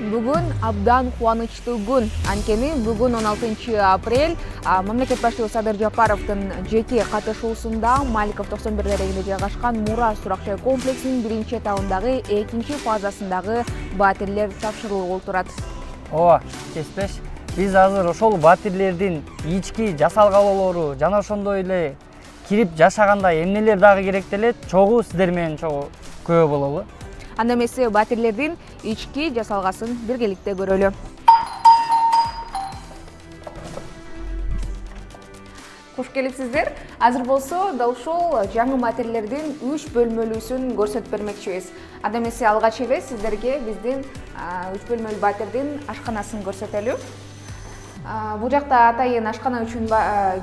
Бүгүн абдан кубанычтуу күн. Анткени бүгүн 16 апрель мамлекет башчысы Садыр Жапаровдун жеке катышуусунда Маликов 91 дарегинде жайгашкан Мура суракчай комплексинин биринчи этабындагы экинчи фазасындагы батирлер тапшырылып отурат. Ооба, кеспеш. Биз азыр ошол батирлердин ички жасалгалоолору жана ошондой эле кирип жашаганда эмнелер дагы керектелет, чогуу сиздер менен чогуу күбө бололу. Анда эмесе батирлердин ички жасалгасын биргеликте көрөлү. Куш келипсиздер. Азыр болсо дал ушул жаңы батирлердин 3 бөлмөлүүсүн көрсөтүп бермекчибиз. Анда эмесе алгач эле сиздерге биздин 3 бөлмөлүү батирдин ашканасын көрсөтөлү. Бул жакта атайын ашкана үчүн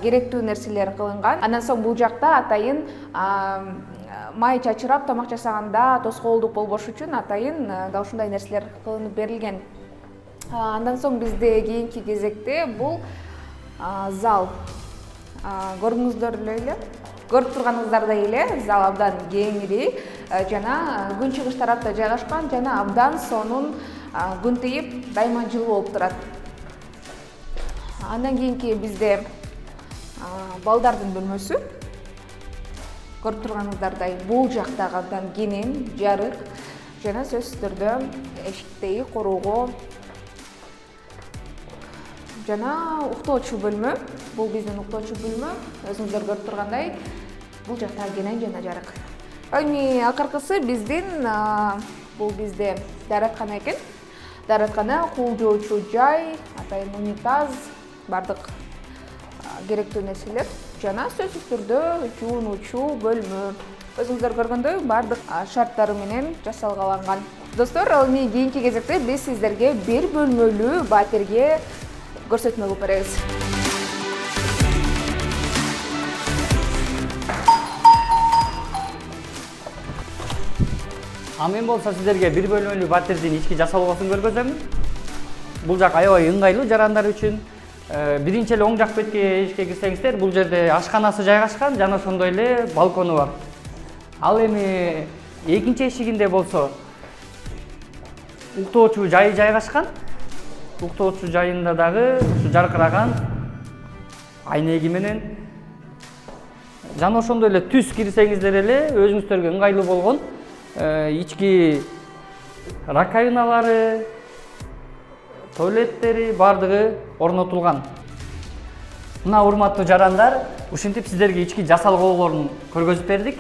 керектүү нерселер кылынган. Андан соң бул жакта атайын май чачырап тамак жасаганда тоскоолдук болбош үчүн атайын да ушундай нерселер кылынып берилген. Андан соң бизде кийинки кезекте бул зал. Көрүңүздөр эле, көрүп турганыңыздардай эле зал абдан кеңири жана күнчыгыш тарапта жайгашкан жана абдан сонун күн тийип дайыма жылуу болуп турат. Андан кийинки бизде балдардын бөлмөсү. Көрүп турганыңыздардай бул жактагы абдан кенен, жарык жана сөзсүз түрдө эшиктеги короого жана уктоочу бөлмө. Бул биздин уктоочу бөлмө. Өзүңүздөр көрүп тургандай бул жакта кенен жана жарык. Эми акыркысы биздин бул бизде даараткана экен. Даараткана, кул жоочу жай, атайын унитаз, бардык керектүү нерселер жана сөзсүз түрдө жуунуучу бөлмө. Өзүңүздөр көргөндөй бардык шарттары менен жасалгаланган. Достор, эми кийинки кезекте биз сиздерге бир бөлмөлүү батирге көрсөтмө кылып беребиз. Мен болсо сиздерге бир бөлмөлүү батирдин ички жасалгосун көргөзөм. Бул жак аябай ыңгайлуу жарандар үчүн. Биринчи эле оң жак бетке эшикке кирсеңиздер, бул жерде ашканасы жайгашкан жана ошондой эле балкону бар. Ал эми экинчи эшигинде болсо уктоочу жайы жайгашкан. Уктоочу жайында дагы ушу жаркыраган айнеги менен жана ошондой эле түз кирсеңиздер эле өзүңүздөргө ыңгайлуу болгон ички раковиналары, туалеттери бардыгы орнотулган. Мына урматтуу жарандар, ушинтип сиздерге ички жасалголорун көргөзүп бердик.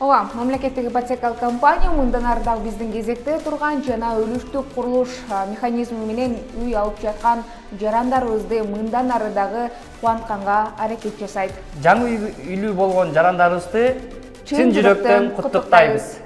Ооба, мамлекеттик ипотекалык компания мындан ары дагы биздин кезекте турган жана өлүштүк курулуш механизми менен үй алып жаткан жарандарыбызды мындан ары дагы кубантканга аракет жасайт. Жаңы үйлүү болгон жарандарыбызды чын жүрөктөн куттуктайбыз.